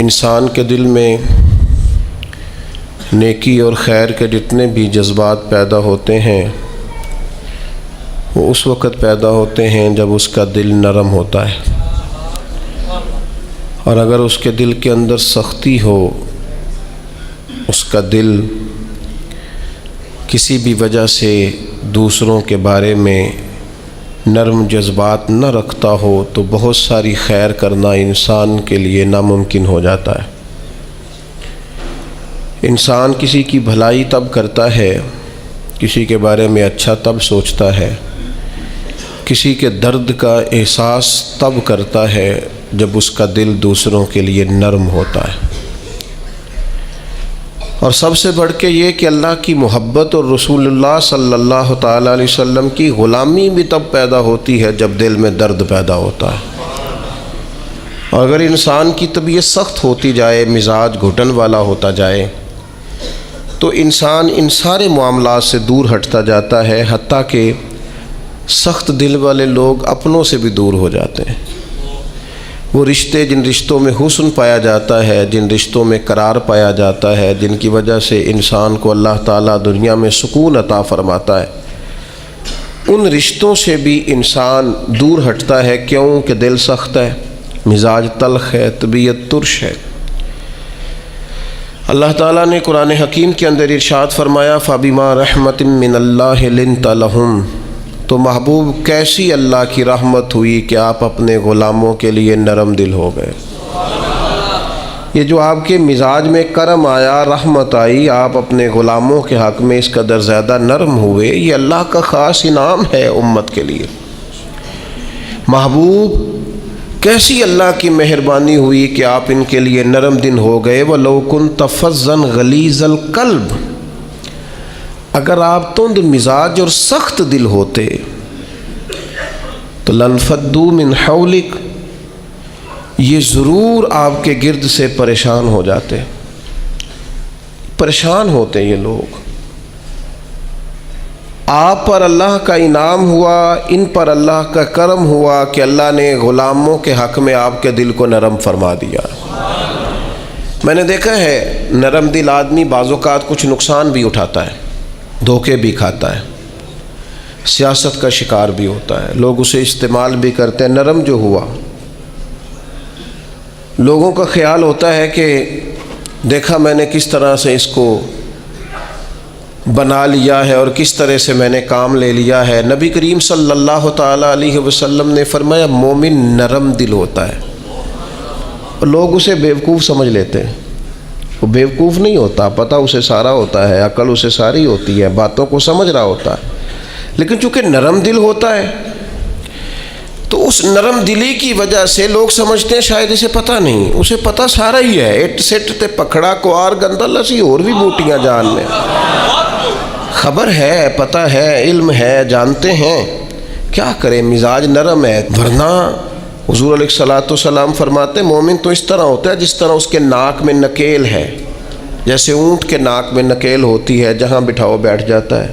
انسان کے دل میں نیکی اور خیر کے جتنے بھی جذبات پیدا ہوتے ہیں وہ اس وقت پیدا ہوتے ہیں جب اس کا دل نرم ہوتا ہے، اور اگر اس کے دل کے اندر سختی ہو، اس کا دل کسی بھی وجہ سے دوسروں کے بارے میں نرم جذبات نہ رکھتا ہو تو بہت ساری خیر کرنا انسان کے لیے ناممکن ہو جاتا ہے۔ انسان کسی کی بھلائی تب کرتا ہے، کسی کے بارے میں اچھا تب سوچتا ہے، کسی کے درد کا احساس تب کرتا ہے جب اس کا دل دوسروں کے لیے نرم ہوتا ہے۔ اور سب سے بڑھ کے یہ کہ اللہ کی محبت اور رسول اللہ صلی اللہ تعالیٰ علیہ وسلم کی غلامی بھی تب پیدا ہوتی ہے جب دل میں درد پیدا ہوتا ہے۔ اور اگر انسان کی طبیعت سخت ہوتی جائے، مزاج گھٹن والا ہوتا جائے، تو انسان ان سارے معاملات سے دور ہٹتا جاتا ہے، حتیٰ کہ سخت دل والے لوگ اپنوں سے بھی دور ہو جاتے ہیں۔ وہ رشتے، جن رشتوں میں حسن پایا جاتا ہے، جن رشتوں میں قرار پایا جاتا ہے، جن کی وجہ سے انسان کو اللہ تعالیٰ دنیا میں سکون عطا فرماتا ہے، ان رشتوں سے بھی انسان دور ہٹتا ہے۔ کیوں کہ دل سخت ہے، مزاج تلخ ہے، طبیعت ترش ہے۔ اللہ تعالیٰ نے قرآن حکیم کے اندر ارشاد فرمایا فَبِمَا رَحْمَةٍ مِّنَ اللَّهِ لِنْتَ لَهُمْ، تو محبوب کیسی اللہ کی رحمت ہوئی کہ آپ اپنے غلاموں کے لیے نرم دل ہو گئے۔ یہ جو آپ کے مزاج میں کرم آیا، رحمت آئی، آپ اپنے غلاموں کے حق میں اس قدر زیادہ نرم ہوئے، یہ اللہ کا خاص انعام ہے امت کے لیے۔ محبوب کیسی اللہ کی مہربانی ہوئی کہ آپ ان کے لیے نرم دل ہو گئے۔ وَلَوْ كُنْتَ فَظًّا غَلِيظَ الْقَلْبِ، اگر آپ تند مزاج اور سخت دل ہوتے تو لَانفَضُّوا مِنْ حَوْلِكَ، یہ ضرور آپ کے گرد سے پریشان ہو جاتے، پریشان ہوتے یہ لوگ۔ آپ پر اللہ کا انعام ہوا، ان پر اللہ کا کرم ہوا کہ اللہ نے غلاموں کے حق میں آپ کے دل کو نرم فرما دیا۔ میں نے دیکھا ہے نرم دل آدمی بعض اوقات کچھ نقصان بھی اٹھاتا ہے، دھوکے بھی کھاتا ہے، سیاست کا شکار بھی ہوتا ہے، لوگ اسے استعمال بھی کرتے ہیں۔ نرم جو ہوا، لوگوں کا خیال ہوتا ہے کہ دیکھا میں نے کس طرح سے اس کو بنا لیا ہے اور کس طرح سے میں نے کام لے لیا ہے۔ نبی کریم صلی اللہ تعالیٰ علیہ وسلم نے فرمایا مومن نرم دل ہوتا ہے، اور لوگ اسے بیوقوف سمجھ لیتے ہیں۔ وہ بیوقوف نہیں ہوتا، پتہ اسے سارا ہوتا ہے، عقل اسے ساری ہوتی ہے، باتوں کو سمجھ رہا ہوتا ہے، لیکن چونکہ نرم دل ہوتا ہے تو اس نرم دلی کی وجہ سے لوگ سمجھتے ہیں شاید اسے پتہ نہیں، اسے پتہ سارا ہی ہے۔ اٹ سٹ تے پکھڑا کوار گندا لسی اور بھی بوٹیاں جان میں، خبر ہے، پتہ ہے، علم ہے، جانتے ہیں، کیا کریں، مزاج نرم ہے۔ ورنہ حضور علیہ الصلوۃ والسلام فرماتے مومن تو اس طرح ہوتا ہے جس طرح اس کے ناک میں نکیل ہے، جیسے اونٹ کے ناک میں نکیل ہوتی ہے، جہاں بٹھاؤ بیٹھ جاتا ہے،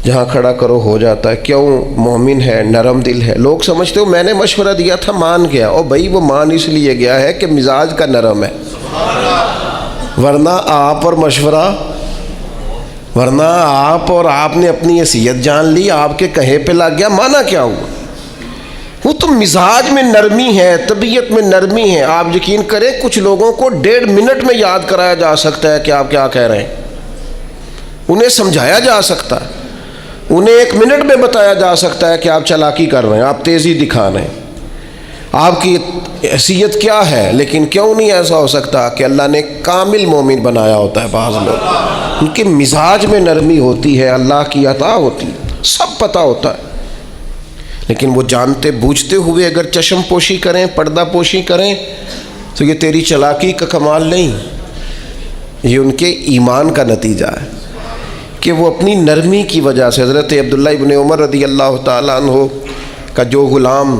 جہاں کھڑا کرو ہو جاتا ہے۔ کیوں؟ مومن ہے، نرم دل ہے۔ لوگ سمجھتے ہو میں نے مشورہ دیا تھا مان گیا، اور بھائی وہ مان اس لیے گیا ہے کہ مزاج کا نرم ہے، ورنہ آپ اور آپ نے اپنی حیثیت جان لی، آپ کے کہے پہ لگ گیا، مانا کیا ہوا؟ وہ تو مزاج میں نرمی ہے، طبیعت میں نرمی ہے۔ آپ یقین کریں کچھ لوگوں کو 1.5 منٹ میں یاد کرایا جا سکتا ہے کہ آپ کیا کہہ رہے ہیں، انہیں سمجھایا جا سکتا ہے، انہیں 1 منٹ میں بتایا جا سکتا ہے کہ آپ چالاکی کر رہے ہیں، آپ تیزی دکھا رہے ہیں، آپ کی حیثیت کیا ہے۔ لیکن کیوں نہیں ایسا ہو سکتا کہ اللہ نے کامل مومن بنایا ہوتا ہے، بعض لوگ ان کے مزاج میں نرمی ہوتی ہے، اللہ کی عطا ہوتی ہے، سب پتہ ہوتا ہے، لیکن وہ جانتے بوجھتے ہوئے اگر چشم پوشی کریں، پردہ پوشی کریں تو یہ تیری چالاکی کا کمال نہیں، یہ ان کے ایمان کا نتیجہ ہے کہ وہ اپنی نرمی کی وجہ سے۔ حضرت عبداللہ ابن عمر رضی اللہ تعالیٰ عنہ کا جو غلام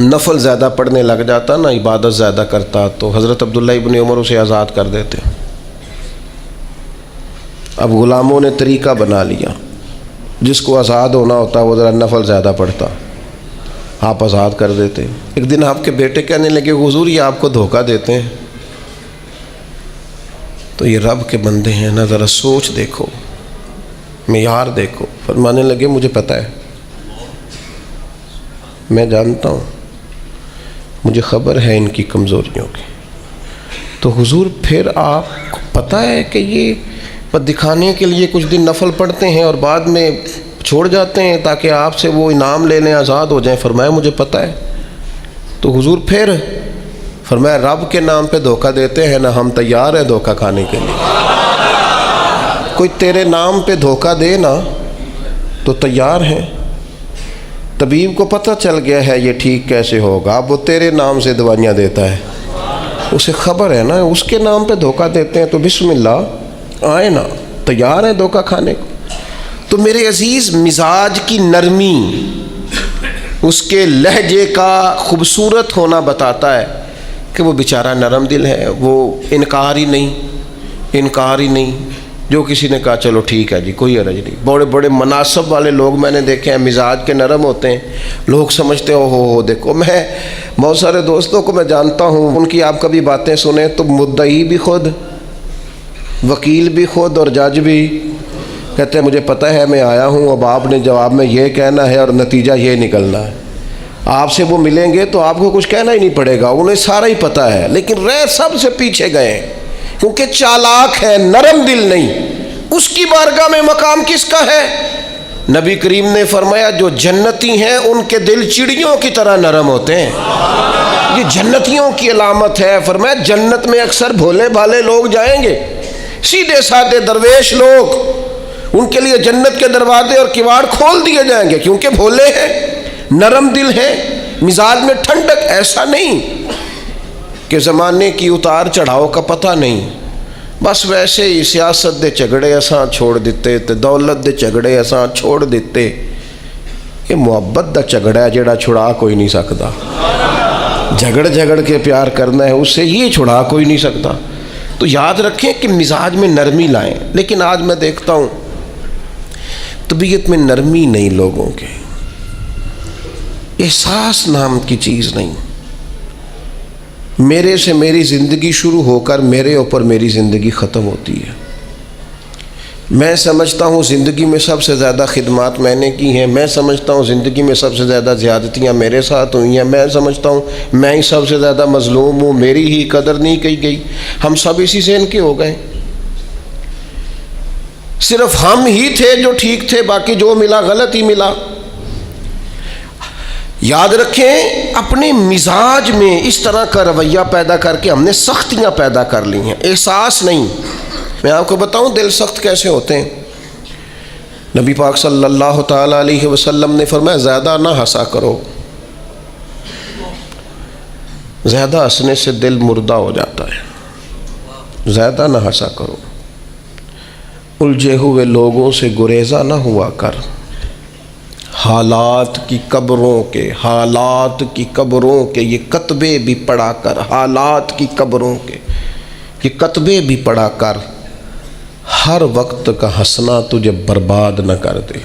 نفل زیادہ پڑھنے لگ جاتا نا، عبادت زیادہ کرتا، تو حضرت عبداللہ ابن عمر اسے آزاد کر دیتے۔ اب غلاموں نے طریقہ بنا لیا، جس کو آزاد ہونا ہوتا وہ ذرا نفل زیادہ پڑھتا، آپ آزاد کر دیتے۔ ایک دن آپ کے بیٹے کہنے لگے حضور یہ آپ کو دھوکہ دیتے ہیں۔ تو یہ رب کے بندے ہیں نا، ذرا سوچ دیکھو، معیار دیکھو۔ فرمانے لگے مجھے پتہ ہے، میں جانتا ہوں، مجھے خبر ہے ان کی کمزوریوں کی۔ تو حضور پھر آپ کو پتہ ہے کہ یہ بس دکھانے کے لیے کچھ دن نفل پڑھتے ہیں اور بعد میں چھوڑ جاتے ہیں تاکہ آپ سے وہ انعام لے لیں، آزاد ہو جائیں؟ فرمایا مجھے پتہ ہے۔ تو حضور پھر فرمایا رب کے نام پہ دھوکہ دیتے ہیں نا، ہم تیار ہیں دھوکہ کھانے کے لیے۔ کوئی تیرے نام پہ دھوکہ دے نا تو تیار ہیں۔ طبیب کو پتہ چل گیا ہے یہ ٹھیک کیسے ہوگا، اب وہ تیرے نام سے دوائیاں دیتا ہے، اسے خبر ہے نا اس کے نام پہ دھوکہ دیتے ہیں، تو بسم اللہ آئے نا، تیار ہیں دھوکہ کھانے کو۔ تو میرے عزیز، مزاج کی نرمی اس کے لہجے کا خوبصورت ہونا بتاتا ہے کہ وہ بیچارہ نرم دل ہے، وہ انکار ہی نہیں۔ جو کسی نے کہا چلو ٹھیک ہے جی کوئی حرج نہیں۔ بڑے بڑے مناصب والے لوگ میں نے دیکھے ہیں مزاج کے نرم ہوتے ہیں، لوگ سمجھتے ہیں ہو دیکھو۔ میں بہت سارے دوستوں کو میں جانتا ہوں، ان کی آپ کبھی باتیں سنیں تو مدعی بھی خود، وکیل بھی خود اور جج بھی کہتے ہیں مجھے پتہ ہے میں آیا ہوں، اب آپ نے جواب میں یہ کہنا ہے اور نتیجہ یہ نکلنا ہے۔ آپ سے وہ ملیں گے تو آپ کو کچھ کہنا ہی نہیں پڑے گا، انہیں سارا ہی پتہ ہے، لیکن رہ سب سے پیچھے گئے ہیں کیونکہ چالاک ہے، نرم دل نہیں۔ اس کی بارگاہ میں مقام کس کا ہے؟ نبی کریم نے فرمایا جو جنتی ہیں ان کے دل چڑیوں کی طرح نرم ہوتے ہیں، یہ جنتیوں کی علامت ہے۔ فرمایا جنت میں اکثر بھولے بھالے لوگ جائیں گے، سیدھے سادے درویش لوگ، ان کے لیے جنت کے دروازے اور کواڑ کھول دیے جائیں گے کیونکہ بھولے ہیں، نرم دل ہیں، مزاج میں ٹھنڈک۔ ایسا نہیں کہ زمانے کی اتار چڑھاؤ کا پتہ نہیں، بس ویسے ہی سیاست دے جھگڑے اساں چھوڑ دیتے تے دولت دے جھگڑے اساں چھوڑ دیتے۔ یہ محبت دا جھگڑا ہے جڑا چھڑا کوئی نہیں سکتا، جھگڑ کے پیار کرنا ہے، اس سے یہ چھڑا کوئی نہیں سکتا۔ تو یاد رکھیں کہ مزاج میں نرمی لائیں۔ لیکن آج میں دیکھتا ہوں طبیعت میں نرمی نہیں لوگوں کے، احساس نام کی چیز نہیں۔ میرے سے میری زندگی شروع ہو کر میرے اوپر میری زندگی ختم ہوتی ہے۔ میں سمجھتا ہوں زندگی میں سب سے زیادہ خدمات میں نے کی ہیں، میں سمجھتا ہوں زندگی میں سب سے زیادہ زیادتیاں میرے ساتھ ہوئی ہیں، میں سمجھتا ہوں میں ہی سب سے زیادہ مظلوم ہوں، میری ہی قدر نہیں کی گئی۔ ہم سب اسی ذہن کے ہو گئے، صرف ہم ہی تھے جو ٹھیک تھے، باقی جو ملا غلط ہی ملا۔ یاد رکھیں اپنے مزاج میں اس طرح کا رویہ پیدا کر کے ہم نے سختیاں پیدا کر لی ہیں، احساس نہیں۔ میں آپ کو بتاؤں دل سخت کیسے ہوتے ہیں۔ نبی پاک صلی اللہ تعالی علیہ وسلم نے فرمایا زیادہ نہ ہنسا کرو، زیادہ ہنسنے سے دل مردہ ہو جاتا ہے، زیادہ نہ ہنسا کرو۔ الجھے ہوئے لوگوں سے گریزہ نہ ہوا کر، حالات کی قبروں کے یہ کتبے بھی پڑھا کر، حالات کی قبروں کے یہ کتبے بھی پڑھا کر، ہر وقت کا ہنسنا تجھے برباد نہ کر دے،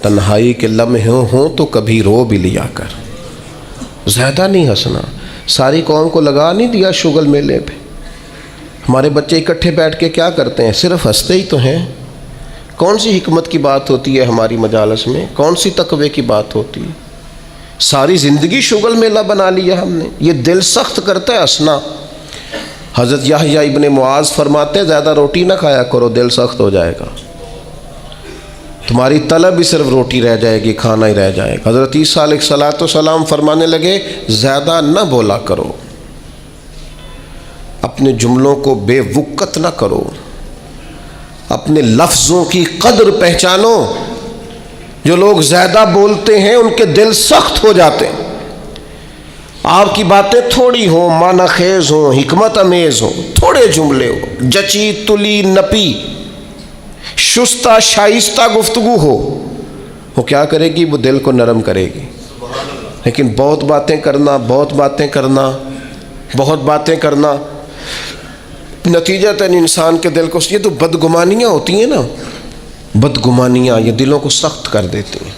تنہائی کے لمحے ہوں تو کبھی رو بھی لیا کر۔ زیادہ نہیں ہنسنا۔ ساری قوم کو لگا نہیں دیا شغل میلے پہ، ہمارے بچے اکٹھے بیٹھ کے کیا کرتے ہیں؟ صرف ہنستے ہی تو ہیں۔ کون سی حکمت کی بات ہوتی ہے ہماری مجالس میں؟ کون سی تقوی کی بات ہوتی ہے؟ ساری زندگی شغل میلہ بنا لیا ہم نے۔ یہ دل سخت کرتا ہے ہنسنا۔ حضرت یحییٰ ابن معاذ فرماتے ہیں زیادہ روٹی نہ کھایا کرو، دل سخت ہو جائے گا، تمہاری طلب ہی صرف روٹی رہ جائے گی، کھانا ہی رہ جائے گا۔ حضرت عیسیٰ علیہ السلام فرمانے لگے زیادہ نہ بولا کرو، اپنے جملوں کو بے وقت نہ کرو، اپنے لفظوں کی قدر پہچانو۔ جو لوگ زیادہ بولتے ہیں ان کے دل سخت ہو جاتے ہیں۔ آپ کی باتیں تھوڑی ہوں، معنی خیز ہوں، حکمت امیز ہوں، تھوڑے جملے ہوں، جچی تلی نپی شستہ شائستہ گفتگو ہو، وہ کیا کرے گی؟ وہ دل کو نرم کرے گی۔ لیکن بہت باتیں کرنا نتیجتاً انسان کے دل کو، یہ تو بدگمانیاں ہوتی ہیں نا، بدگمانیاں یہ دلوں کو سخت کر دیتی ہیں۔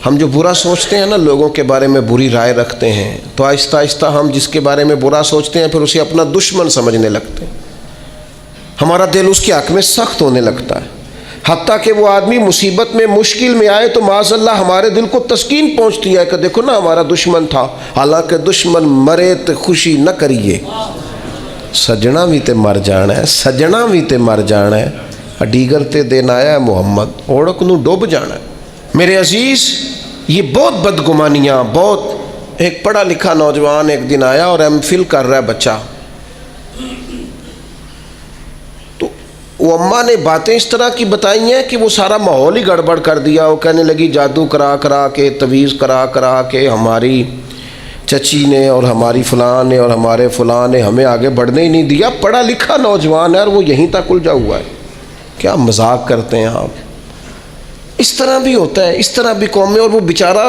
ہم جو برا سوچتے ہیں نا، لوگوں کے بارے میں بری رائے رکھتے ہیں، تو آہستہ آہستہ ہم جس کے بارے میں برا سوچتے ہیں پھر اسے اپنا دشمن سمجھنے لگتے ہیں، ہمارا دل اس کے حق میں سخت ہونے لگتا ہے، حتیٰ کہ وہ آدمی مصیبت میں مشکل میں آئے تو معاذ اللہ ہمارے دل کو تسکین پہنچتی ہے کہ دیکھو نا ہمارا دشمن تھا، حالانکہ دشمن مرے تو خوشی نہ کریے، سجنا بھی تے مر جانا ہے، سجنا بھی تے مر جانا ہے، اڈیگر تے دین آیا ہے محمد، اوڑک نو ڈوب جانا ہے۔ میرے عزیز، یہ بہت بدگمانیاں، بہت ایک پڑھا لکھا نوجوان ایک دن آیا اور ایم فل کر رہا ہے بچہ، تو وہ اماں نے باتیں اس طرح کی بتائی ہیں کہ وہ سارا ماحول ہی گڑبڑ کر دیا۔ وہ کہنے لگی جادو کرا کرا کے، تویز کرا کرا کے ہماری چچی نے اور ہماری فلاں نے اور ہمارے فلاں نے ہمیں آگے بڑھنے ہی نہیں دیا، پڑھا لکھا نوجوان ہے اور وہ یہیں تک الجھا ہوا ہے۔ کیا مذاق کرتے ہیں آپ؟ اس طرح بھی ہوتا ہے، اس طرح بھی قوم میں۔ اور وہ بیچارہ،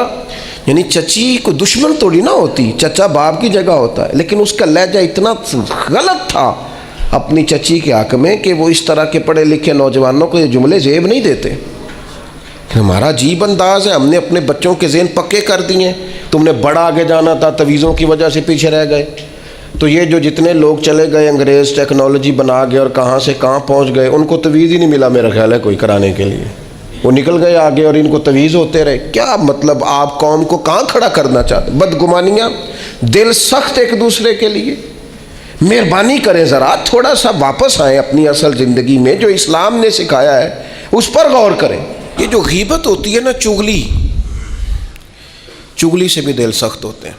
یعنی چچی کو دشمن تھوڑی نہ ہوتی، چچا باپ کی جگہ ہوتا ہے، لیکن اس کا لہجہ اتنا غلط تھا اپنی چچی کے حق میں کہ وہ اس طرح کے پڑھے لکھے نوجوانوں کو یہ جملے زیب نہیں دیتے۔ ہمارا عجیب انداز ہے، ہم نے اپنے بچوں کے ذہن پکے کر دیے، تم نے بڑا آگے جانا تھا، تویزوں کی وجہ سے پیچھے رہ گئے۔ تو یہ جو جتنے لوگ چلے گئے انگریز ٹیکنالوجی بنا گئے اور کہاں سے کہاں پہنچ گئے، ان کو تویز ہی نہیں ملا میرا خیال ہے کوئی کرانے کے لیے، وہ نکل گئے آگے اور ان کو تویز ہوتے رہے۔ کیا مطلب، آپ قوم کو کہاں کھڑا کرنا چاہتے؟ بدگمانیاں، دل سخت ایک دوسرے کے لیے۔ مہربانی کریں ذرا تھوڑا سا واپس آئیں اپنی اصل زندگی میں، جو اسلام نے سکھایا ہے اس پر غور کریں۔ یہ جو غیبت ہوتی ہے نا، چغلی سے بھی دل سخت ہوتے ہیں۔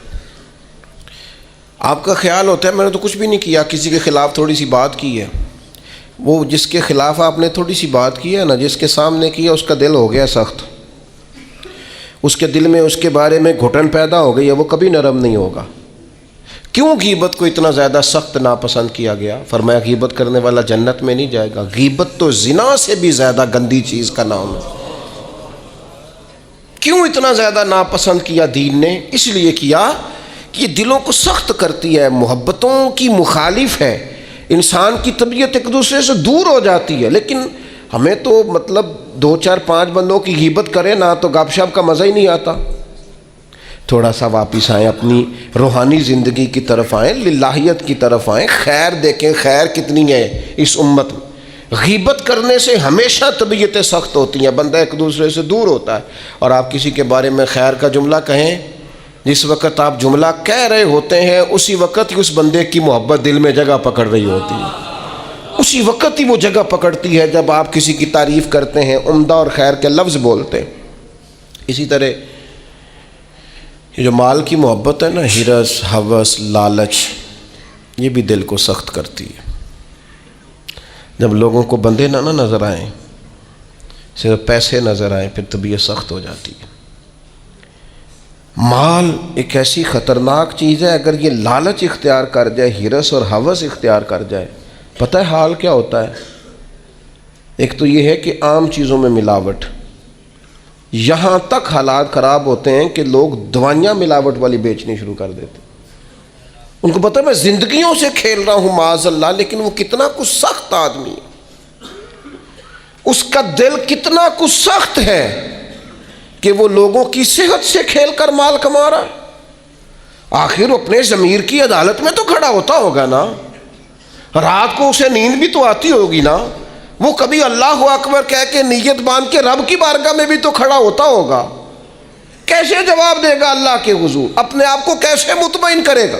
آپ کا خیال ہوتا ہے میں نے تو کچھ بھی نہیں کیا، کسی کے خلاف تھوڑی سی بات کی ہے، وہ جس کے خلاف آپ نے تھوڑی سی بات کی ہے نا، جس کے سامنے کیا اس کا دل ہو گیا سخت، اس کے دل میں اس کے بارے میں گھٹن پیدا ہو گئی ہے، وہ کبھی نرم نہیں ہوگا۔ کیوں غیبت کو اتنا زیادہ سخت ناپسند کیا گیا؟ فرمایا غیبت کرنے والا جنت میں نہیں جائے گا۔ غیبت تو زنا سے بھی زیادہ گندی چیز کا نام ہے۔ کیوں اتنا زیادہ ناپسند کیا دین نے؟ اس لیے کیا کہ یہ دلوں کو سخت کرتی ہے، محبتوں کی مخالف ہے، انسان کی طبیعت ایک دوسرے سے دور ہو جاتی ہے۔ لیکن ہمیں تو مطلب 2 4 5 بندوں کی غیبت کرے نا تو گپ شپ کا مزہ ہی نہیں آتا۔ تھوڑا سا واپس آئیں، اپنی روحانی زندگی کی طرف آئیں، للہیت کی طرف آئیں، خیر دیکھیں، خیر کتنی ہے اس امت میں۔ غیبت کرنے سے ہمیشہ طبیعتیں سخت ہوتی ہیں، بندہ ایک دوسرے سے دور ہوتا ہے۔ اور آپ کسی کے بارے میں خیر کا جملہ کہیں، جس وقت آپ جملہ کہہ رہے ہوتے ہیں اسی وقت ہی اس بندے کی محبت دل میں جگہ پکڑ رہی ہوتی ہے، اسی وقت ہی وہ جگہ پکڑتی ہے جب آپ کسی کی تعریف کرتے ہیں، عمدہ اور خیر کے لفظ بولتے ہیں۔ اسی طرح یہ جو مال کی محبت ہے نا، ہرس، ہوس، لالچ، یہ بھی دل کو سخت کرتی ہے۔ جب لوگوں کو بندے نہ نظر آئیں، صرف پیسے نظر آئیں، پھر طبیعت سخت ہو جاتی ہے۔ مال ایک ایسی خطرناک چیز ہے، اگر یہ لالچ اختیار کر جائے، ہرس اور ہوس اختیار کر جائے، پتہ ہے حال کیا ہوتا ہے؟ ایک تو یہ ہے کہ عام چیزوں میں ملاوٹ، یہاں تک حالات خراب ہوتے ہیں کہ لوگ دوائیاں ملاوٹ والی بیچنی شروع کر دیتے ہیں۔ ان کو پتہ ہے میں زندگیوں سے کھیل رہا ہوں معاذ اللہ، لیکن وہ کتنا کچھ سخت آدمی ہے، اس کا دل کتنا کچھ سخت ہے کہ وہ لوگوں کی صحت سے کھیل کر مال کما رہا ہے۔ آخر اپنے ضمیر کی عدالت میں تو کھڑا ہوتا ہوگا نا، رات کو اسے نیند بھی تو آتی ہوگی نا، وہ کبھی اللہ اکبر کہہ کے نیت باندھ کے رب کی بارگاہ میں بھی تو کھڑا ہوتا ہوگا۔ کیسے جواب دے گا اللہ کے حضور؟ اپنے آپ کو کیسے مطمئن کرے گا؟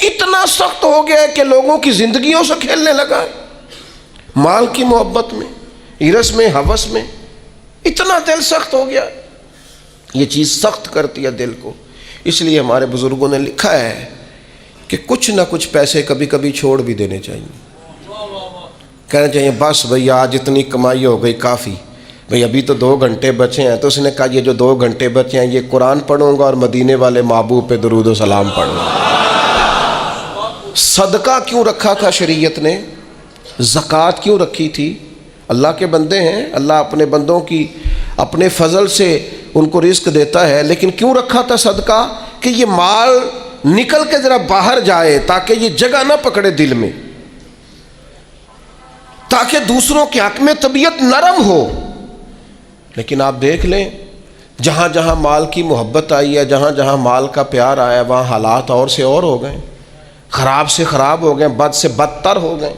اتنا سخت ہو گیا ہے کہ لوگوں کی زندگیوں سے کھیلنے لگا ہے، مال کی محبت میں، ہرس میں، ہوس میں، اتنا دل سخت ہو گیا۔ یہ چیز سخت کرتی ہے دل کو۔ اس لیے ہمارے بزرگوں نے لکھا ہے کہ کچھ نہ کچھ پیسے کبھی کبھی چھوڑ بھی دینے چاہیے، کہنا چاہیے بس بھئی آج اتنی کمائی ہو گئی کافی، بھئی ابھی تو 2 گھنٹے بچے ہیں، تو اس نے کہا یہ جو 2 گھنٹے بچے ہیں یہ قرآن پڑھوں گا اور مدینے والے محبوب پہ درود و سلام پڑھوں گا۔ صدقہ کیوں رکھا تھا شریعت نے؟ زکوٰۃ کیوں رکھی تھی؟ اللہ کے بندے ہیں، اللہ اپنے بندوں کی اپنے فضل سے ان کو رزق دیتا ہے، لیکن کیوں رکھا تھا صدقہ؟ کہ یہ مال نکل کے ذرا باہر جائے تاکہ یہ جگہ نہ پکڑے دل میں، تاکہ دوسروں کے حق میں طبیعت نرم ہو۔ لیکن آپ دیکھ لیں جہاں جہاں مال کی محبت آئی ہے، جہاں جہاں مال کا پیار آیا، وہاں حالات اور سے اور ہو گئے، خراب سے خراب ہو گئے، بد سے بدتر ہو گئے۔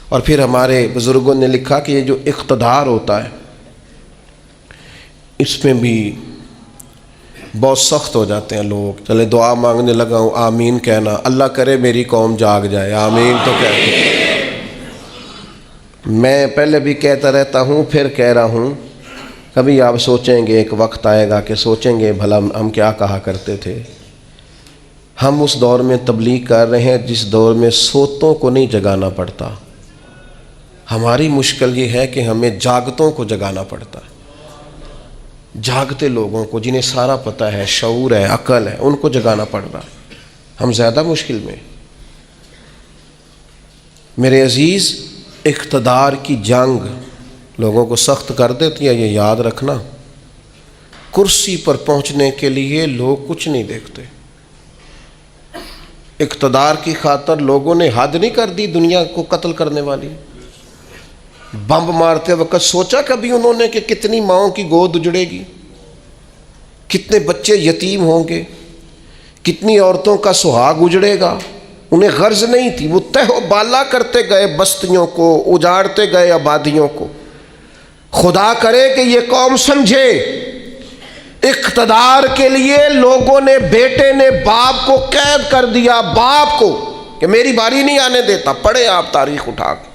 اور پھر ہمارے بزرگوں نے لکھا کہ یہ جو اقتدار ہوتا ہے اس میں بھی بہت سخت ہو جاتے ہیں لوگ۔ چلے دعا مانگنے لگا ہوں، آمین کہنا، اللہ کرے میری قوم جاگ جائے، آمین تو کہتے ہیں۔ میں پہلے بھی کہتا رہتا ہوں، پھر کہہ رہا ہوں، کبھی آپ سوچیں گے، ایک وقت آئے گا کہ سوچیں گے بھلا ہم کیا کہا کرتے تھے۔ ہم اس دور میں تبلیغ کر رہے ہیں جس دور میں سوتوں کو نہیں جگانا پڑتا۔ ہماری مشکل یہ ہے کہ ہمیں جاگتوں کو جگانا پڑتا ہے، جاگتے لوگوں کو جنہیں سارا پتہ ہے، شعور ہے، عقل ہے، ان کو جگانا پڑ رہا ہے۔ ہم زیادہ مشکل میں۔ میرے عزیز، اقتدار کی جنگ لوگوں کو سخت کر دیتی ہے، یہ یاد رکھنا۔ کرسی پر پہنچنے کے لیے لوگ کچھ نہیں دیکھتے۔ اقتدار کی خاطر لوگوں نے حد نہیں کر دی دنیا کو قتل کرنے والی۔ بم مارتے وقت سوچا کبھی انہوں نے کہ کتنی ماؤں کی گود اجڑے گی، کتنے بچے یتیم ہوں گے، کتنی عورتوں کا سہاگ اجڑے گا؟ انہیں غرض نہیں تھی، وہ تہ و بالا کرتے گئے بستیوں کو، اجاڑتے گئے آبادیوں کو۔ خدا کرے کہ یہ قوم سمجھے، اقتدار کے لیے لوگوں نے، بیٹے نے باپ کو قید کر دیا، باپ کو، کہ میری باری نہیں آنے دیتا۔ پڑھے آپ تاریخ اٹھا کے۔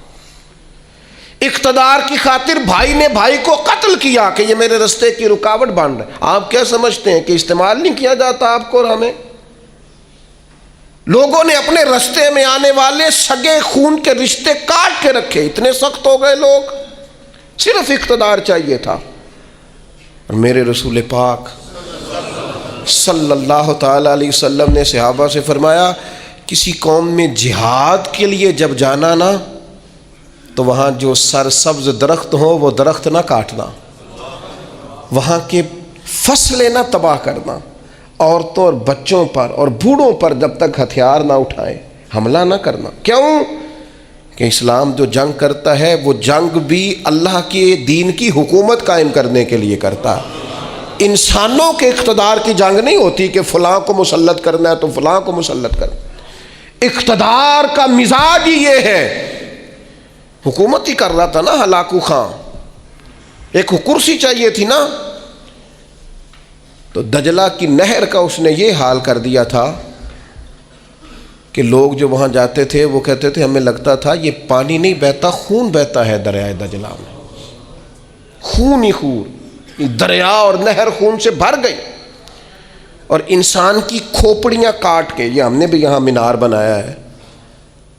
اقتدار کی خاطر بھائی نے بھائی کو قتل کیا کہ یہ میرے رستے کی رکاوٹ بن رہا ہے۔ آپ کیا سمجھتے ہیں کہ استعمال نہیں کیا جاتا آپ کو اور ہمیں؟ لوگوں نے اپنے رستے میں آنے والے سگے خون کے رشتے کاٹ کے رکھے، اتنے سخت ہو گئے لوگ، صرف اقتدار چاہیے تھا۔ اور میرے رسول پاک صلی اللہ تعالی علیہ وسلم نے صحابہ سے فرمایا، کسی قوم میں جہاد کے لیے جب جانا نا تو وہاں جو سرسبز درخت ہو وہ درخت نہ کاٹنا، وہاں کے فصلیں نہ تباہ کرنا، عورتوں اور بچوں پر اور بوڑھوں پر جب تک ہتھیار نہ اٹھائیں حملہ نہ کرنا۔ کیوں؟ کہ اسلام جو جنگ کرتا ہے وہ جنگ بھی اللہ کے دین کی حکومت قائم کرنے کے لیے کرتا ہے۔ انسانوں کے اقتدار کی جنگ نہیں ہوتی کہ فلاں کو مسلط کرنا ہے تو فلاں کو مسلط کرنا۔ اقتدار کا مزاج ہی یہ ہے۔ حکومت ہی کر رہا تھا نا ہلاکو خان، ایک کرسی چاہیے تھی نا، تو دجلہ کی نہر کا اس نے یہ حال کر دیا تھا کہ لوگ جو وہاں جاتے تھے وہ کہتے تھے ہمیں لگتا تھا یہ پانی نہیں بہتا، خون بہتا ہے دریائے دجلہ میں، خون ہی خون، دریا اور نہر خون سے بھر گئی۔ اور انسان کی کھوپڑیاں کاٹ کے، یہ ہم نے بھی یہاں مینار بنایا ہے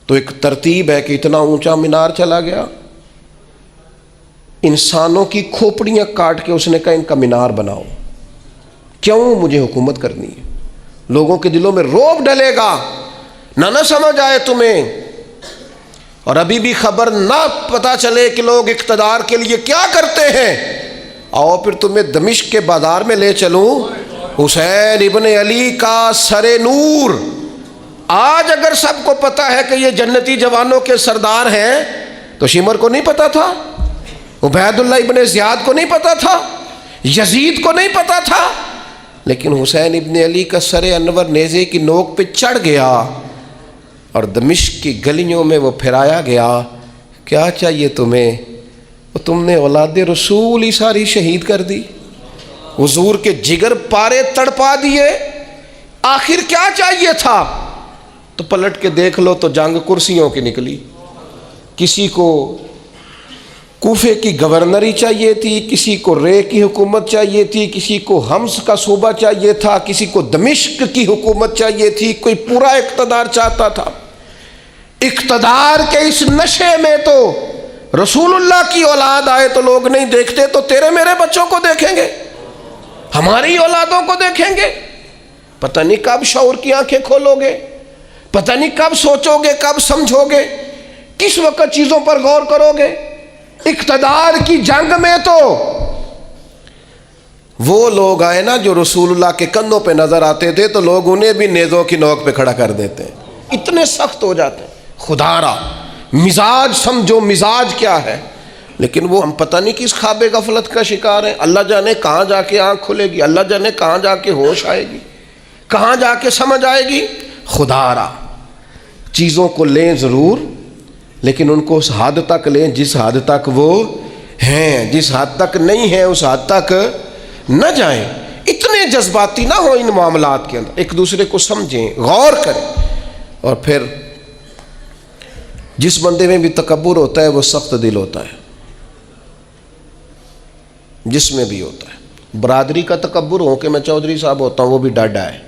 تو ایک ترتیب ہے کہ اتنا اونچا مینار چلا گیا، انسانوں کی کھوپڑیاں کاٹ کے اس نے کہا ان کا مینار بناؤ۔ کیوں؟ مجھے حکومت کرنی ہے۔ لوگوں کے دلوں میں رعب ڈلے گا، نہ سمجھ آئے تمہیں، اور ابھی بھی خبر نہ پتہ چلے کہ لوگ اقتدار کے لیے کیا کرتے ہیں۔ آؤ پھر تمہیں دمشق کے بازار میں لے چلوں، حسین ابن علی کا سر نور۔ آج اگر سب کو پتہ ہے کہ یہ جنتی جوانوں کے سردار ہیں تو شمر کو نہیں پتہ تھا، عبید اللہ ابن زیاد کو نہیں پتہ تھا، یزید کو نہیں پتہ تھا، لیکن حسین ابن علی کا سر انور نیزے کی نوک پہ چڑھ گیا اور دمشق کی گلیوں میں وہ پھرایا گیا۔ کیا چاہیے تمہیں؟ تم نے اولاد رسول ہی ساری شہید کر دی، حضور کے جگر پارے تڑپا دیے، آخر کیا چاہیے تھا؟ تو پلٹ کے دیکھ لو تو جنگ کرسیوں کی نکلی۔ کسی کو کوفے کی گورنری چاہیے تھی، کسی کو رے کی حکومت چاہیے تھی، کسی کو حمص کا صوبہ چاہیے تھا، کسی کو دمشق کی حکومت چاہیے تھی، کوئی پورا اقتدار چاہتا تھا۔ اقتدار کے اس نشے میں تو رسول اللہ کی اولاد آئے تو لوگ نہیں دیکھتے، تو تیرے میرے بچوں کو دیکھیں گے، ہماری اولادوں کو دیکھیں گے۔ پتہ نہیں کب شعور کی آنکھیں کھولو گے، پتہ نہیں کب سوچو گے، کب سمجھو گے، کس وقت چیزوں پر غور کرو گے۔ اقتدار کی جنگ میں تو وہ لوگ آئے نا جو رسول اللہ کے کندھوں پہ نظر آتے تھے تو لوگ انہیں بھی نیزوں کی نوک پہ کھڑا کر دیتے ہیں، اتنے سخت ہو جاتے ہیں۔ خدا را مزاج سمجھو، مزاج کیا ہے۔ لیکن وہ ہم پتہ نہیں کس خواب غفلت کا شکار ہیں. اللہ جانے کہاں جا کے آنکھ کھلے گی, اللہ جانے کہاں جا کے ہوش آئے گی, کہاں جا کے سمجھ آئے گی. خدا را چیزوں کو لیں ضرور, لیکن ان کو اس حد تک لیں جس حد تک وہ ہیں, جس حد تک نہیں ہیں اس حد تک نہ جائیں. اتنے جذباتی نہ ہو ان معاملات کے اندر, ایک دوسرے کو سمجھیں, غور کریں. اور پھر جس بندے میں بھی تکبر ہوتا ہے وہ سخت دل ہوتا ہے, جس میں بھی ہوتا ہے. برادری کا تکبر ہو کہ میں چودھری صاحب ہوتا ہوں وہ بھی ڈاڈا ہے.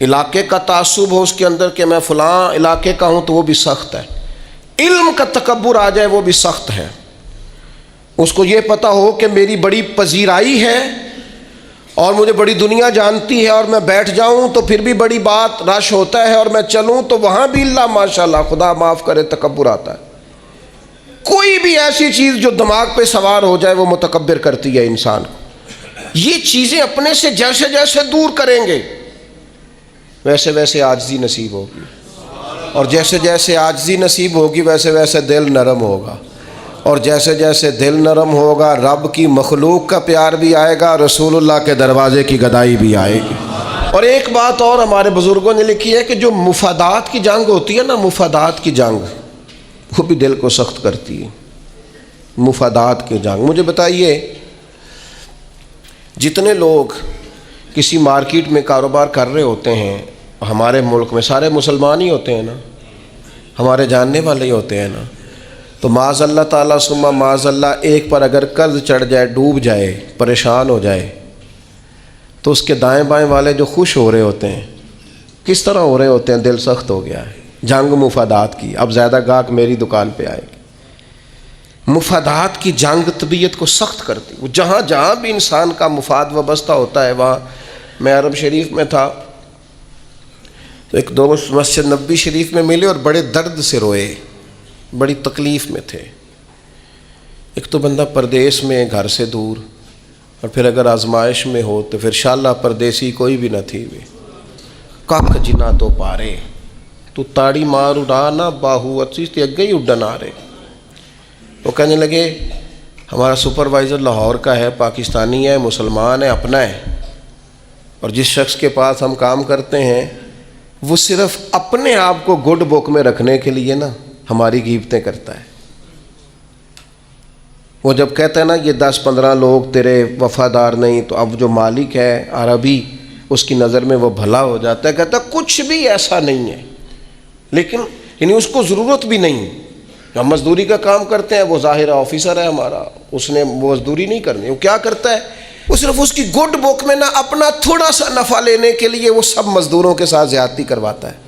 علاقے کا تعصب ہو اس کے اندر کہ میں فلاں علاقے کا ہوں تو وہ بھی سخت ہے. علم کا تکبر آ جائے وہ بھی سخت ہے. اس کو یہ پتہ ہو کہ میری بڑی پذیرائی ہے اور مجھے بڑی دنیا جانتی ہے, اور میں بیٹھ جاؤں تو پھر بھی بڑی بات رش ہوتا ہے, اور میں چلوں تو وہاں بھی اللہ ماشاءاللہ خدا معاف کرے تکبر آتا ہے. کوئی بھی ایسی چیز جو دماغ پہ سوار ہو جائے وہ متکبر کرتی ہے انسان کو. یہ چیزیں اپنے سے جیسے جیسے دور کریں گے ویسے ویسے عاجزی نصیب ہوگی, اور جیسے جیسے عاجزی نصیب ہوگی ویسے ویسے دل نرم ہوگا, اور جیسے جیسے دل نرم ہوگا رب کی مخلوق کا پیار بھی آئے گا, رسول اللہ کے دروازے کی گدائی بھی آئے گی. اور ایک بات اور ہمارے بزرگوں نے لکھی ہے کہ جو مفادات کی جنگ ہوتی ہے نا, مفادات کی جنگ وہ بھی دل کو سخت کرتی ہے. مفادات کی جنگ. مجھے بتائیے جتنے لوگ کسی مارکیٹ میں کاروبار کر رہے ہوتے ہیں ہمارے ملک میں, سارے مسلمان ہی ہوتے ہیں نا, ہمارے جاننے والے ہی ہوتے ہیں نا, تو معاذ اللہ تعالیٰ ثم معاذ اللہ ایک پر اگر قرض چڑھ جائے, ڈوب جائے, پریشان ہو جائے, تو اس کے دائیں بائیں والے جو خوش ہو رہے ہوتے ہیں کس طرح ہو رہے ہوتے ہیں, دل سخت ہو گیا ہے. جنگ مفادات کی, اب زیادہ گاہک میری دکان پہ آئے گی. مفادات کی جنگ طبیعت کو سخت کرتی. وہ جہاں جہاں بھی انسان کا مفاد وابستہ ہوتا ہے, وہاں میں عرب شریف میں تھا تو ایک دوست مسجد نبوی شریف میں ملے اور بڑے درد سے روئے, بڑی تکلیف میں تھے. ایک تو بندہ پردیس میں, گھر سے دور, اور پھر اگر آزمائش میں ہو تو پھر شاللہ پردیسی کوئی بھی نہ تھی. بھی کک جنا تو پارے تو تاڑی مار اڑا نہ باہو اچھی تے اگے ہی اڈن آ رہے. وہ کہنے لگے ہمارا سپروائزر لاہور کا ہے, پاکستانی ہے, مسلمان ہے, اپنا ہے, اور جس شخص کے پاس ہم کام کرتے ہیں وہ صرف اپنے آپ کو گڈ بک میں رکھنے کے لیے نا ہماری غیبتیں کرتا ہے. وہ جب کہتا ہے نا یہ 10-15 لوگ تیرے وفادار نہیں, تو اب جو مالک ہے عربی اس کی نظر میں وہ بھلا ہو جاتا ہے, کہتا ہے کچھ بھی ایسا نہیں ہے, لیکن یعنی اس کو ضرورت بھی نہیں. ہم مزدوری کا کام کرتے ہیں, وہ ظاہر آفیسر ہے ہمارا, اس نے مزدوری نہیں کرنی. وہ کیا کرتا ہے, وہ صرف اس کی گڈ بک میں نا اپنا تھوڑا سا نفع لینے کے لیے وہ سب مزدوروں کے ساتھ زیادتی کرواتا ہے.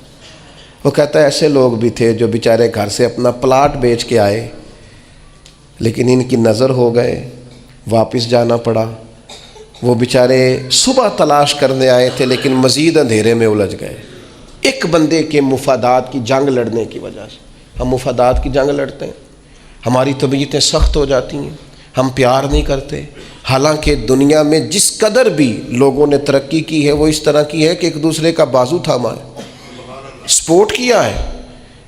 وہ کہتا ہے ایسے لوگ بھی تھے جو بیچارے گھر سے اپنا پلاٹ بیچ کے آئے, لیکن ان کی نظر ہو گئے, واپس جانا پڑا. وہ بیچارے صبح تلاش کرنے آئے تھے لیکن مزید اندھیرے میں الجھ گئے, ایک بندے کے مفادات کی جنگ لڑنے کی وجہ سے. ہم مفادات کی جنگ لڑتے ہیں, ہماری طبیعتیں سخت ہو جاتی ہیں, ہم پیار نہیں کرتے. حالانکہ دنیا میں جس قدر بھی لوگوں نے ترقی کی ہے وہ اس طرح کی ہے کہ ایک دوسرے کا بازو تھاما ہے, سپورٹ کیا ہے,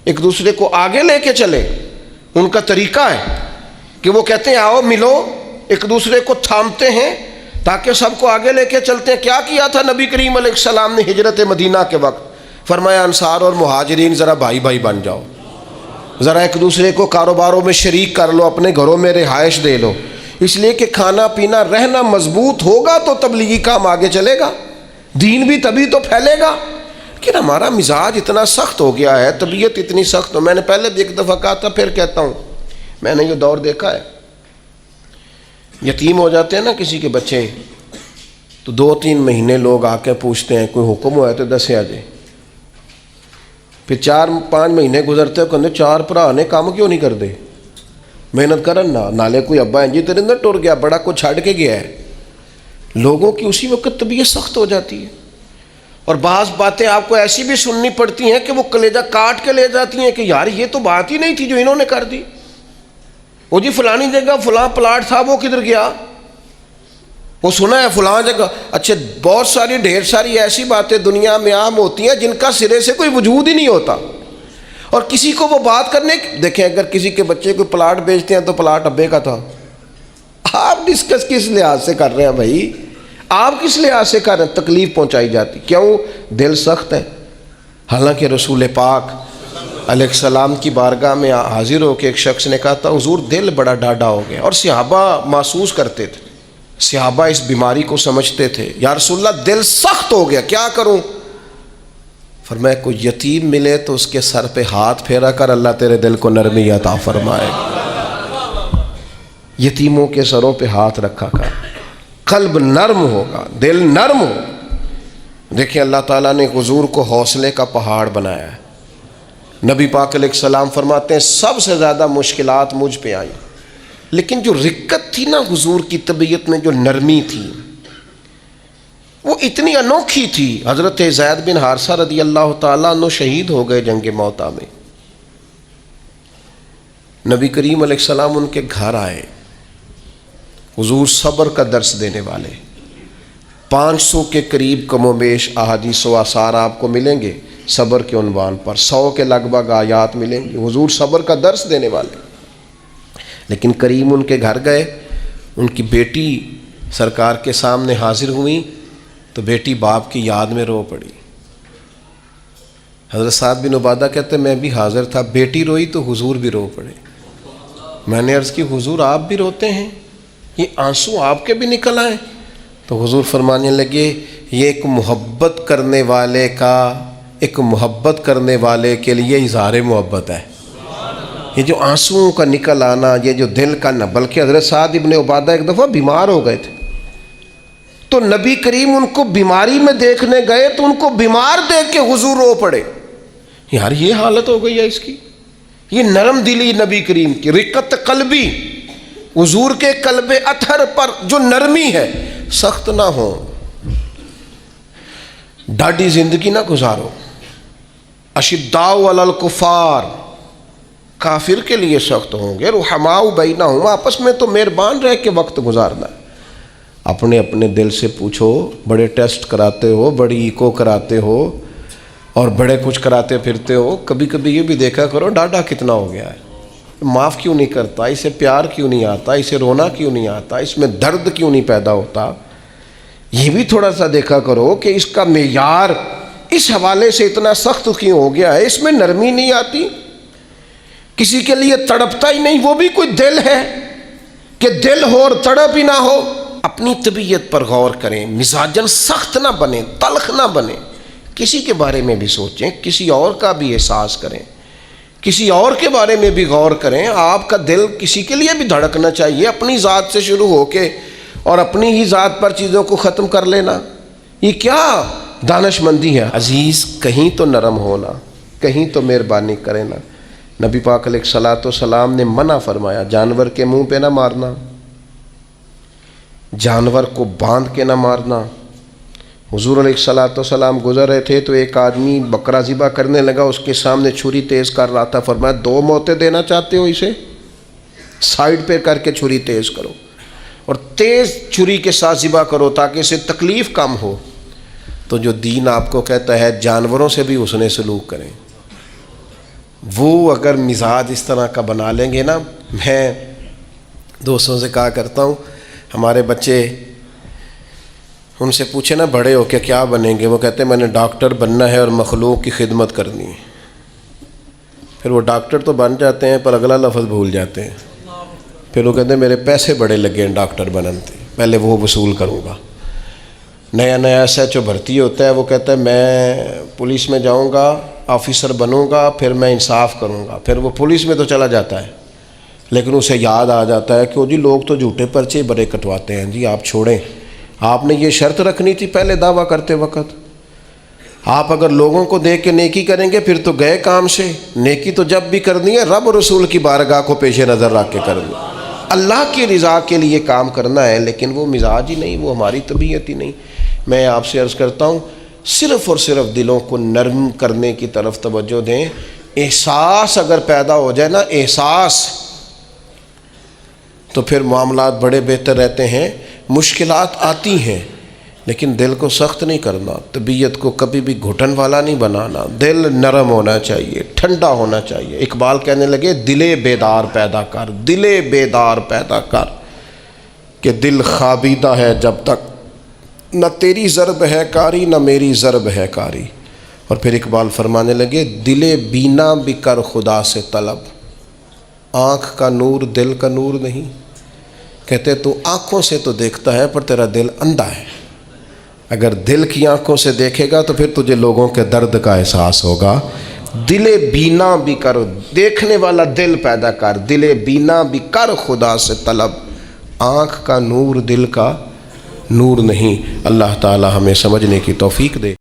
ایک دوسرے کو آگے لے کے چلے. ان کا طریقہ ہے کہ وہ کہتے ہیں آؤ ملو, ایک دوسرے کو تھامتے ہیں تاکہ سب کو آگے لے کے چلتے ہیں. کیا کیا تھا نبی کریم علیہ السلام نے ہجرت مدینہ کے وقت؟ فرمایا انصار اور مہاجرین ذرا بھائی بھائی بن جاؤ, ذرا ایک دوسرے کو کاروباروں میں شریک کر لو, اپنے گھروں میں رہائش دے لو, اس لیے کہ کھانا پینا رہنا مضبوط ہوگا تو تبلیغی کام آگے چلے گا, دین بھی تبھی تو پھیلے گا. لیکن ہمارا مزاج اتنا سخت ہو گیا ہے, طبیعت اتنی سخت ہو. میں نے پہلے بھی ایک دفعہ کہا تھا, پھر کہتا ہوں, میں نے یہ دور دیکھا ہے, یتیم ہو جاتے ہیں نا کسی کے بچے, تو 2-3 مہینے لوگ آ کے پوچھتے ہیں کوئی حکم ہوا ہے تو دسیا جائے. پھر 4-5 مہینے گزرتے ہیں, کہتے 4 بھرا نے کام کیوں نہیں کرتے, محنت کرن نہ نالے کوئی ابا ہے جی تیرے اندر ٹر گیا, بڑا کچھ چھڑ کے گیا ہے. لوگوں کی اسی وقت طبیعت سخت ہو جاتی ہے, اور بعض باتیں آپ کو ایسی بھی سننی پڑتی ہیں کہ وہ کلیجہ کاٹ کے لے جاتی ہیں کہ یار یہ تو بات ہی نہیں تھی جو انہوں نے کر دی. وہ جی فلانی جگہ فلاں پلاٹ تھا, وہ کدھر گیا, وہ سنا ہے فلاں جگہ. اچھا بہت ساری ڈھیر ساری ایسی باتیں دنیا میں عام ہوتی ہیں جن کا سرے سے کوئی وجود ہی نہیں ہوتا, اور کسی کو وہ بات کرنے دیکھیں، اگر کسی کے بچے کو پلاٹ بیچتے ہیں تو پلاٹ ابے کا تھا، آپ ڈسکس کس لحاظ سے کر رہے ہیں بھائی؟ آپ کس لحاظ سے کر رہے ہیں؟ تکلیف پہنچائی جاتی، کیوں؟ دل سخت ہے۔ حالانکہ رسول پاک علیہ السلام کی بارگاہ میں حاضر ہو کے ایک شخص نے کہا تھا حضور دل بڑا ڈاڈا ہو گیا، اور صحابہ محسوس کرتے تھے، صحابہ اس بیماری کو سمجھتے تھے، یا رسول اللہ دل سخت ہو گیا، کیا کروں؟ فرمایا کوئی یتیم ملے تو اس کے سر پہ ہاتھ پھیرا کر، اللہ تیرے دل کو نرمی عطا فرمائے گا۔ یتیموں کے سروں پہ ہاتھ رکھا کر، قلب نرم ہوگا، دل نرم ہو۔ دیکھیں اللہ تعالیٰ نے حضور کو حوصلے کا پہاڑ بنایا ہے۔ نبی پاک علیہ السلام فرماتے ہیں سب سے زیادہ مشکلات مجھ پہ آئیں، لیکن جو رقت تھی نا حضور کی طبیعت میں، جو نرمی تھی، وہ اتنی انوکھی تھی۔ حضرت زید بن حارثہ رضی اللہ تعالیٰ عنہ شہید ہو گئے جنگ موطا میں۔ نبی کریم علیہ السلام ان کے گھر آئے، حضور صبر کا درس دینے والے، 500 کے قریب کم و بیش احادیث و آثار آپ کو ملیں گے صبر کے عنوان پر، 100 کے لگ بھگ آیات ملیں گے، حضور صبر کا درس دینے والے۔ لیکن کریم ان کے گھر گئے، ان کی بیٹی سرکار کے سامنے حاضر ہوئی تو بیٹی باپ کی یاد میں رو پڑی۔ حضرت سعد بن عبادہ کہتے میں بھی حاضر تھا، بیٹی روئی تو حضور بھی رو پڑے۔ میں نے عرض کی حضور آپ بھی روتے ہیں، یہ آنسو آپ کے بھی نکل آئے؟ تو حضور فرمانے لگے یہ ایک محبت کرنے والے کے لیے اظہار محبت ہے۔ یہ جو آنسوؤں کا نکل آنا، یہ جو دل کا نہ، بلکہ حضرت سعد بن عبادہ ایک دفعہ بیمار ہو گئے تھے، تو نبی کریم ان کو بیماری میں دیکھنے گئے تو ان کو بیمار دیکھ کے حضور رو پڑے۔ یار یہ حالت ہو گئی ہے اس کی، یہ نرم دلی نبی کریم کی، رقت قلبی، حضور کے قلب اطہر پر جو نرمی ہے، سخت نہ ہو، ڈاڈی زندگی نہ گزارو۔ اشداء علی الکفار، کافر کے لیے سخت ہوں گے، رحماء بینہم، آپس میں تو مہربان رہ کے وقت گزارنا ہے۔ اپنے اپنے دل سے پوچھو، بڑے ٹیسٹ کراتے ہو، بڑی ایکو کراتے ہو اور بڑے کچھ کراتے پھرتے ہو، کبھی کبھی یہ بھی دیکھا کرو ڈاڈا کتنا ہو گیا ہے، معاف کیوں نہیں کرتا، اسے پیار کیوں نہیں آتا، اسے رونا کیوں نہیں آتا، اس میں درد کیوں نہیں پیدا ہوتا۔ یہ بھی تھوڑا سا دیکھا کرو کہ اس کا معیار اس حوالے سے اتنا سخت کیوں ہو گیا ہے، اس میں نرمی نہیں آتی، کسی کے لیے تڑپتا ہی نہیں، وہ بھی کوئی دل ہے کہ دل ہو اور تڑپ ہی نہ ہو۔ اپنی طبیعت پر غور کریں، مزاجن سخت نہ بنیں، تلخ نہ بنیں، کسی کے بارے میں بھی سوچیں، کسی اور کا بھی احساس کریں، کسی اور کے بارے میں بھی غور کریں۔ آپ کا دل کسی کے لیے بھی دھڑکنا چاہیے، اپنی ذات سے شروع ہو کے اور اپنی ہی ذات پر چیزوں کو ختم کر لینا، یہ کیا دانش مندی ہے؟ عزیز کہیں تو نرم ہونا، کہیں تو مہربانی کرے نا۔ نبی پاک علیہ الصلوۃ والسلام نے منع فرمایا جانور کے منہ پہ نہ مارنا، جانور کو باندھ کے نہ مارنا۔ حضور علیہ الصلوۃ والسلام گزر رہے تھے تو ایک آدمی بکرا ذبح کرنے لگا، اس کے سامنے چھری تیز کر رہا تھا، فرمایا 2 موتیں دینا چاہتے ہو، اسے سائیڈ پہ کر کے چھری تیز کرو اور تیز چھری کے ساتھ ذبح کرو تاکہ اسے تکلیف کم ہو۔ تو جو دین آپ کو کہتا ہے جانوروں سے بھی حسن سلوک کریں، وہ اگر مزاج اس طرح کا بنا لیں گے نا، میں دوستوں سے کہا کرتا ہوں ہمارے بچے ان سے پوچھے نا بڑے ہو کے کیا بنیں گے، وہ کہتے ہیں میں نے ڈاکٹر بننا ہے اور مخلوق کی خدمت کرنی ہے۔ پھر وہ ڈاکٹر تو بن جاتے ہیں پر اگلا لفظ بھول جاتے ہیں، پھر وہ کہتے ہیں میرے پیسے بڑے لگے ہیں ڈاکٹر بنتے، پہلے وہ وصول کروں گا۔ نیا ایس ایچ او بھرتی ہوتا ہے، وہ کہتا ہے میں پولیس میں جاؤں گا، آفیسر بنوں گا، پھر میں انصاف کروں گا، پھر وہ پولیس میں تو چلا جاتا ہے، لیکن اسے یاد آ جاتا ہے کہ جی لوگ تو جھوٹے پرچے بڑے کٹواتے ہیں، جی آپ چھوڑیں، آپ نے یہ شرط رکھنی تھی پہلے دعویٰ کرتے وقت۔ آپ اگر لوگوں کو دیکھ کے نیکی کریں گے پھر تو گئے کام سے، نیکی تو جب بھی کرنی ہے رب رسول کی بارگاہ کو پیش نظر رکھ کے کرنی، اللہ کی رضا کے لیے کام کرنا ہے، لیکن وہ مزاج ہی نہیں، وہ ہماری طبیعت ہی نہیں۔ میں آپ سے عرض کرتا ہوں صرف اور صرف دلوں کو نرم کرنے کی طرف توجہ دیں۔ احساس اگر پیدا ہو جائے نا، احساس، تو پھر معاملات بڑے بہتر رہتے ہیں۔ مشکلات آتی ہیں لیکن دل کو سخت نہیں کرنا، طبیعت کو کبھی بھی گھٹن والا نہیں بنانا، دل نرم ہونا چاہیے، ٹھنڈا ہونا چاہیے۔ اقبال کہنے لگے دل بیدار پیدا کر، دل بیدار پیدا کر، کہ دل خوابیدہ ہے جب تک نہ تیری ضرب ہے کاری نہ میری ضرب ہے کاری۔ اور پھر اقبال فرمانے لگے دل بینا بھی کر خدا سے طلب، آنکھ کا نور دل کا نور نہیں۔ کہتے تو آنکھوں سے تو دیکھتا ہے پر تیرا دل اندھا ہے، اگر دل کی آنکھوں سے دیکھے گا تو پھر تجھے لوگوں کے درد کا احساس ہوگا۔ دل بینا بھی کر، دیکھنے والا دل پیدا کر، دل بینا بھی کر خدا سے طلب، آنکھ کا نور دل کا نور نہیں۔ اللہ تعالی ہمیں سمجھنے کی توفیق دے۔